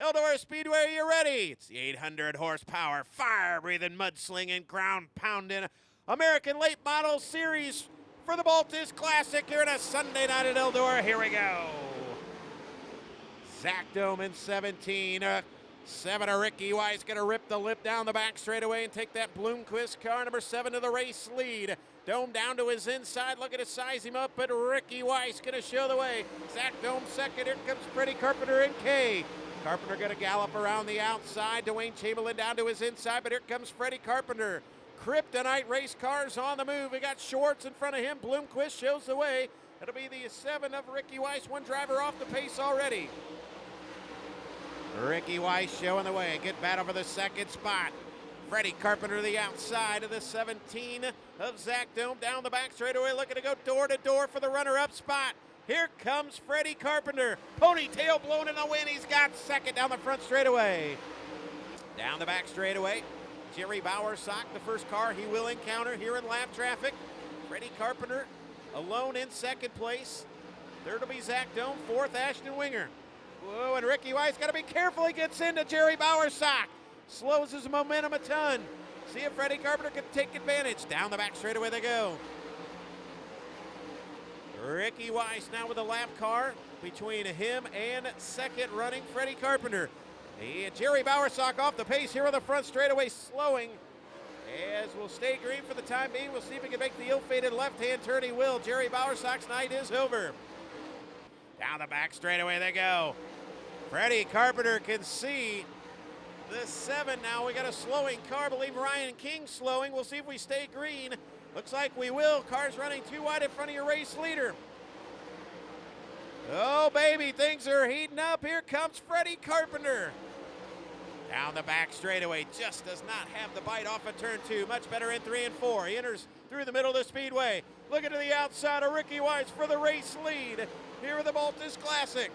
Eldora Speedway, are you ready? It's the 800 horsepower, fire-breathing, mud-slinging, ground-pounding American Late Model Series for the Baltes Classic here on a Sunday night at Eldora. Here we go. Zach Dome in 17. 7 of Ricky Weiss going to rip the lip down the back straightaway and take that Bloomquist car, number 7, to the race lead. Dome down to his inside, looking to size him up, but Ricky Weiss going to show the way. Zach Dome second. Here comes Freddie Carpenter in K. Carpenter going to gallop around the outside. Dwayne Chamberlain down to his inside, but here comes Freddie Carpenter. Kryptonite race cars on the move. We got Schwartz in front of him. Bloomquist shows the way. It'll be the 7 of Ricky Weiss, one driver off the pace already. Ricky Weiss showing the way. Good battle for the second spot. Freddie Carpenter to the outside of the 17 of Zach Dome. Down the back straightaway, looking to go door to door for the runner-up spot. Here comes Freddie Carpenter. Ponytail blown in the wind. He's got second down the front straightaway. Down the back straightaway, Jerry Bowersock, the first car he will encounter here in lap traffic. Freddie Carpenter alone in second place. Third will be Zach Dome. Fourth, Ashton Winger. Whoa, and Ricky Weiss got to be careful. He gets into Jerry Bowersock. Slows his momentum a ton. See if Freddie Carpenter can take advantage. Down the back straightaway they go. Ricky Weiss now with a lap car between him and second running Freddie Carpenter. And Jerry Bowersock off the pace here on the front straightaway, slowing. As will stay green for the time being. We'll see if he can make the ill-fated left-hand turn. He will. Jerry Bowersock's night is over. Down the back straightaway they go. Freddie Carpenter can see the 7 now. We got a slowing car. I believe Ryan King slowing. We'll see if we stay green. Looks like we will. Car's running too wide in front of your race leader. Oh, baby, things are heating up. Here comes Freddie Carpenter. Down the back straightaway, just does not have the bite off of turn 2. Much better in 3 and 4. He enters through the middle of the speedway. Looking to the outside of Ricky Weiss for the race lead here at the Baltes Classic.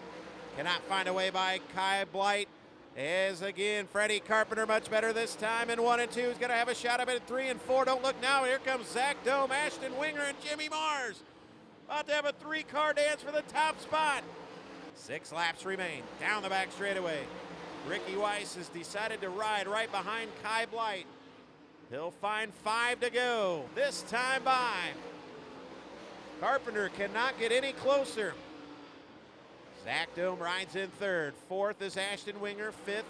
Cannot find a way by Kai Blight. As again, Freddie Carpenter much better this time in 1 and 2. He's going to have a shot of it at 3 and 4. Don't look now. Here comes Zach Dome, Ashton Winger, and Jimmy Mars. About to have a 3-car dance for the top spot. 6 laps remain. Down the back straightaway. Ricky Weiss has decided to ride right behind Kai Blight. He'll find 5 to go. This time by. Carpenter cannot get any closer. Zach Dome rides in third. Fourth is Ashton Winger. Fifth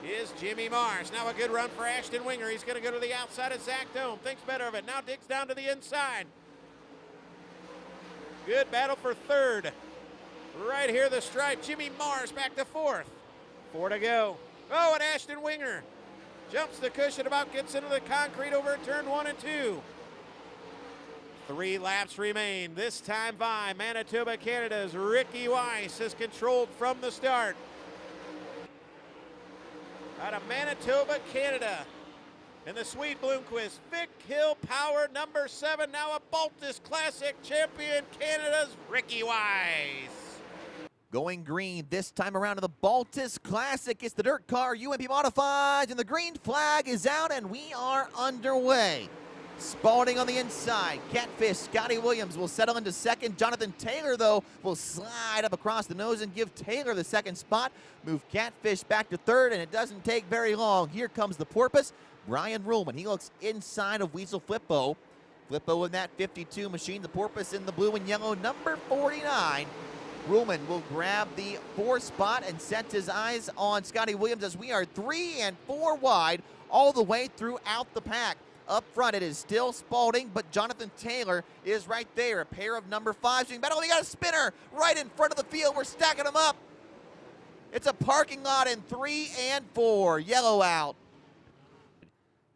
is Jimmy Mars. Now a good run for Ashton Winger. He's going to go to the outside of Zach Dome. Thinks better of it. Now digs down to the inside. Good battle for third. Right here the stripe. Jimmy Mars back to fourth. 4 to go. Oh, and Ashton Winger jumps the cushion, about gets into the concrete over turn 1 and 2. 3 laps remain. This time by Manitoba, Canada's Ricky Weiss is controlled from the start. Out of Manitoba, Canada, in the Sweet Bloomquist, Vic Hill Power number 7, now a Baltes Classic champion, Canada's Ricky Weiss. Going green this time around to the Baltes Classic. It's the dirt car UMP Modifieds, and the green flag is out, and we are underway. Spalding on the inside. Catfish, Scotty Williams will settle into second. Jonathan Taylor, though, will slide up across the nose and give Taylor the second spot. Move Catfish back to third, and it doesn't take very long. Here comes the Porpoise, Brian Ruhlman. He looks inside of Weasel Flippo. Flippo in that 52 machine. The Porpoise in the blue and yellow, number 49. Ruhlman will grab the 4th spot and sets his eyes on Scotty Williams as we are 3 and 4 wide all the way throughout the pack. Up front, it is still Spalding, but Jonathan Taylor is right there. A pair of number 5s being battled. We got a spinner right in front of the field. We're stacking them up. It's a parking lot in 3 and 4. Yellow out.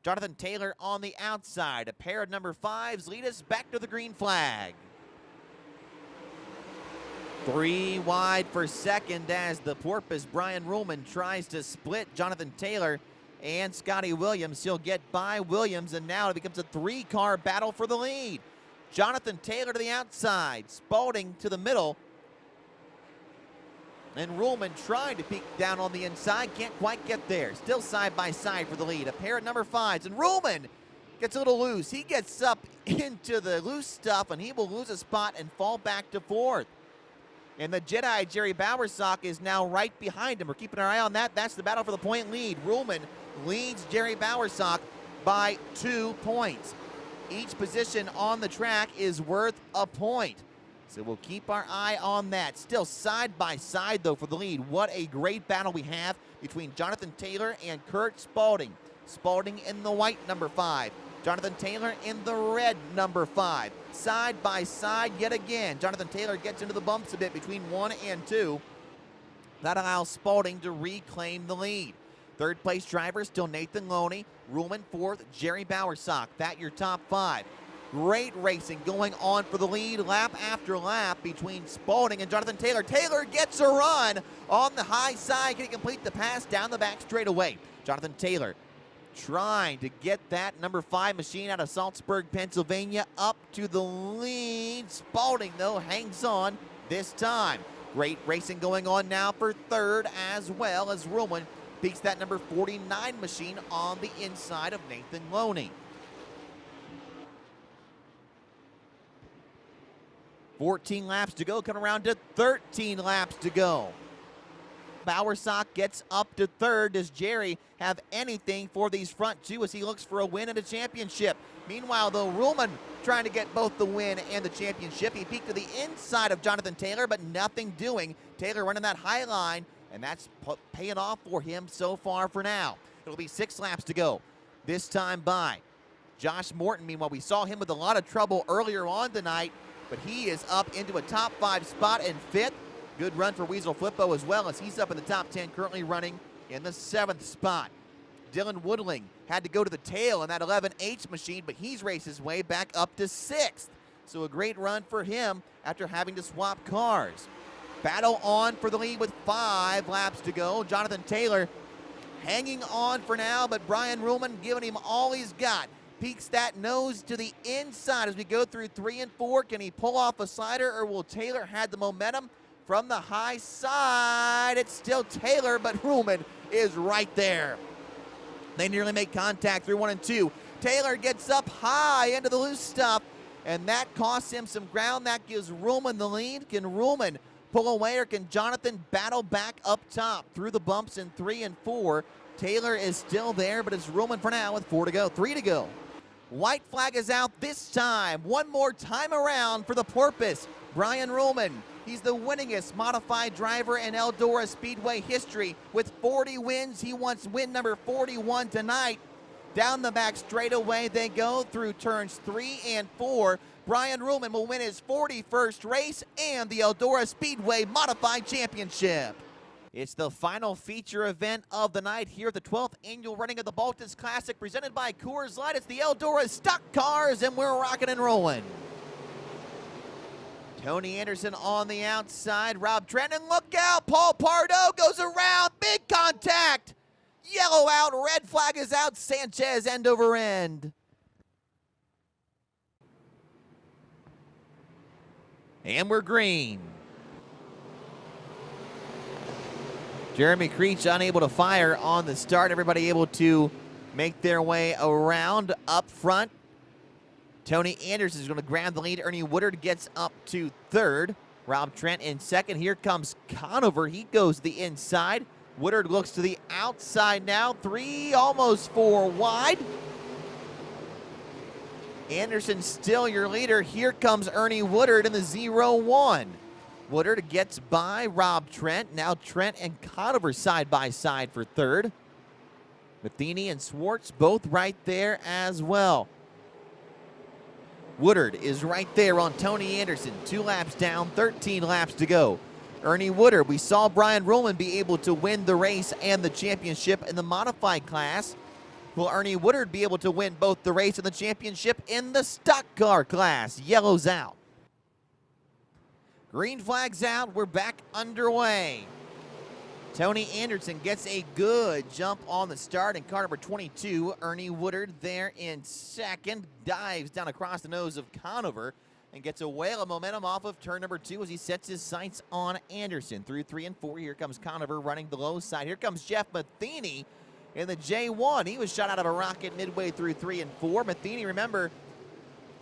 Jonathan Taylor on the outside. A pair of number 5s lead us back to the green flag. 3 wide for second as the Porpoise Brian Ruhlman tries to split Jonathan Taylor and Scotty Williams. He'll get by Williams, and now it becomes a 3-car battle for the lead. Jonathan Taylor to the outside, Spalding to the middle, and Ruhlman trying to peek down on the inside, can't quite get there. Still side by side for the lead. A pair of number 5s, and Ruhlman gets a little loose. He gets up into the loose stuff, and he will lose a spot and fall back to 4th. And the Jedi, Jerry Bowersock, is now right behind him. We're keeping our eye on that. That's the battle for the point lead. Ruhlman leads Jerry Bowersock by 2 points. Each position on the track is worth a point. So we'll keep our eye on that. Still side by side, though, for the lead. What a great battle we have between Jonathan Taylor and Kurt Spalding. Spalding in the white number 5. Jonathan Taylor in the red number 5. Side by side yet again. Jonathan Taylor gets into the bumps a bit between 1 and 2. That allows Spalding to reclaim the lead. Third place driver still Nathan Loney. Ruhlman fourth, Jerry Bowersock. That your top 5. Great racing going on for the lead lap after lap between Spalding and Jonathan Taylor. Taylor gets a run on the high side. Can he complete the pass down the back straightaway? Jonathan Taylor trying to get that number 5 machine out of Salzburg, Pennsylvania up to the lead. Spalding, though, hangs on this time. Great racing going on now for third, as well as Ruhlman peaks that number 49 machine on the inside of Nathan Loney. 14 laps to go, coming around to 13 laps to go. Bowersock gets up to third. Does Jerry have anything for these front two as he looks for a win and a championship? Meanwhile, though, Ruhlman trying to get both the win and the championship. He peeked to the inside of Jonathan Taylor, but nothing doing. Taylor running that high line, and that's paying off for him so far for now. It'll be 6 laps to go. This time by Josh Morton. Meanwhile, we saw him with a lot of trouble earlier on tonight, but he is up into a top 5 spot in 5th. Good run for Weasel Flippo as well, as he's up in the top 10, currently running in the 7th spot. Dylan Woodling had to go to the tail in that 11H machine, but he's raced his way back up to 6th. So a great run for him after having to swap cars. Battle on for the lead with 5 laps to go. Jonathan Taylor hanging on for now, but Brian Ruhlman giving him all he's got. Peeks that nose to the inside as we go through 3 and 4. Can he pull off a slider, or will Taylor have the momentum from the high side? It's still Taylor, but Ruhlman is right there. They nearly make contact through 1 and 2. Taylor gets up high into the loose stuff, and that costs him some ground. That gives Ruhlman the lead. Can Ruhlman pull away, or can Jonathan battle back up top through the bumps in 3 and 4? Taylor is still there, but it's Ruhlman for now with 4 to go, 3 to go. White flag is out this time. One more time around for the Porpoise. Brian Ruhlman. He's the winningest modified driver in Eldora Speedway history with 40 wins. He wants win number 41 tonight. Down the back straightaway they go through turns 3 and 4. Brian Ruhlman will win his 41st race and the Eldora Speedway Modified Championship. It's the final feature event of the night here at the 12th annual running of the Baltes Classic, presented by Coors Light. It's the Eldora Stock Cars, and we're rocking and rolling. Tony Anderson on the outside. Rob Trenton, look out. Paul Pardo goes around. Big contact. Yellow out. Red flag is out. Sanchez end over end. And we're green. Jeremy Creech unable to fire on the start. Everybody able to make their way around up front. Tony Anderson is going to grab the lead. Ernie Woodard gets up to third. Rob Trent in second. Here comes Conover. He goes to the inside. Woodard looks to the outside now. 3, almost 4 wide. Anderson still your leader. Here comes Ernie Woodard in the 0-1. Woodard gets by Rob Trent. Now Trent and Conover side by side for third. Matheny and Swartz both right there as well. Woodard is right there on Tony Anderson. 2 laps down, 13 laps to go. Ernie Woodard, we saw Brian Ruhlman be able to win the race and the championship in the modified class. Will Ernie Woodard be able to win both the race and the championship in the stock car class? Yellow's out. Green flag's out. We're back underway. Tony Anderson gets a good jump on the start in car number 22. Ernie Woodard there in second. Dives down across the nose of Conover and gets a whale of momentum off of turn number 2 as he sets his sights on Anderson. Through 3 and 4, here comes Conover running the low side. Here comes Jeff Matheny in the J1. He was shot out of a rocket midway through 3 and 4. Matheny, remember,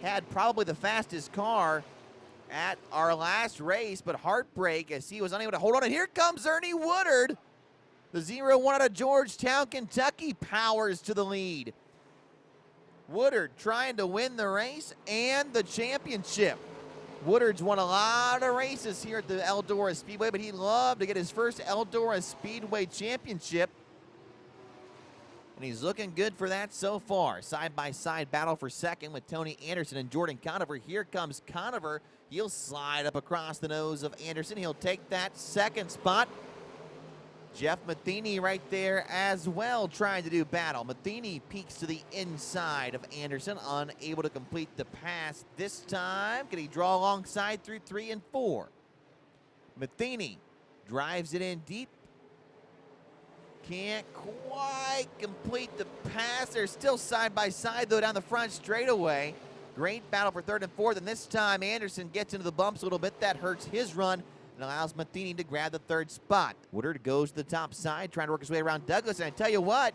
had probably the fastest car at our last race, but heartbreak as he was unable to hold on. And here comes Ernie Woodard. The 0-1 out of Georgetown, Kentucky powers to the lead. Woodard trying to win the race and the championship. Woodard's won a lot of races here at the Eldora Speedway, but he'd love to get his first Eldora Speedway championship. And he's looking good for that so far. Side-by-side battle for second with Tony Anderson and Jordan Conover. Here comes Conover. He'll slide up across the nose of Anderson. He'll take that second spot. Jeff Matheny right there as well trying to do battle. Matheny peeks to the inside of Anderson, unable to complete the pass this time. Can he draw alongside through 3 and 4? Matheny drives it in deep. Can't quite complete the pass. They're still side by side though down the front straightaway. Great battle for 3rd and 4th, and this time Anderson gets into the bumps a little bit. That hurts his run and allows Matheny to grab the 3rd spot. Woodard goes to the top side, trying to work his way around Douglas, and I tell you what,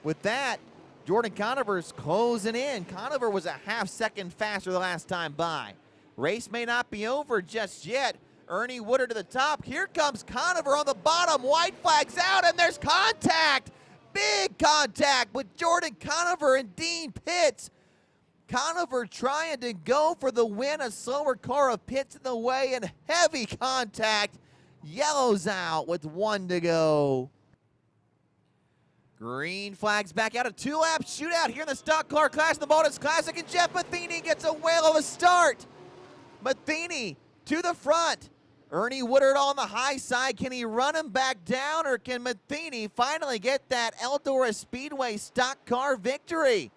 with that, Jordan Conover's closing in. Conover was a half-second faster the last time by. Race may not be over just yet. Ernie Woodard to the top. Here comes Conover on the bottom. White flag's out, and there's contact. Big contact with Jordan Conover and Dean Pitts. Conover trying to go for the win. A slower car of Pitts in the way, and heavy contact. Yellows out with 1 to go. Green flag's back out. A 2-lap shootout here in the stock car class, the Baltes Classic, and Jeff Matheny gets a whale of a start. Matheny to the front. Ernie Woodard on the high side. Can he run him back down, or can Matheny finally get that Eldora Speedway stock car victory?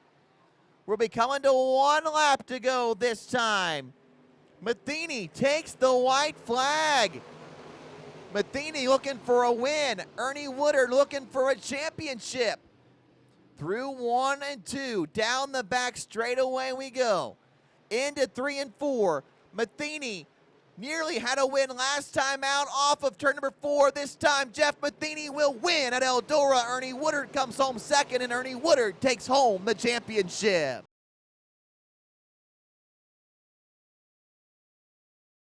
We'll be coming to 1 lap to go this time. Matheny takes the white flag. Matheny looking for a win. Ernie Woodard looking for a championship. Through 1 and 2, down the back straightaway we go. Into 3 and 4. Matheny nearly had a win last time out off of turn number 4. This time Jeff Matheny will win at Eldora. Ernie Woodard comes home second, and Ernie Woodard takes home the championship.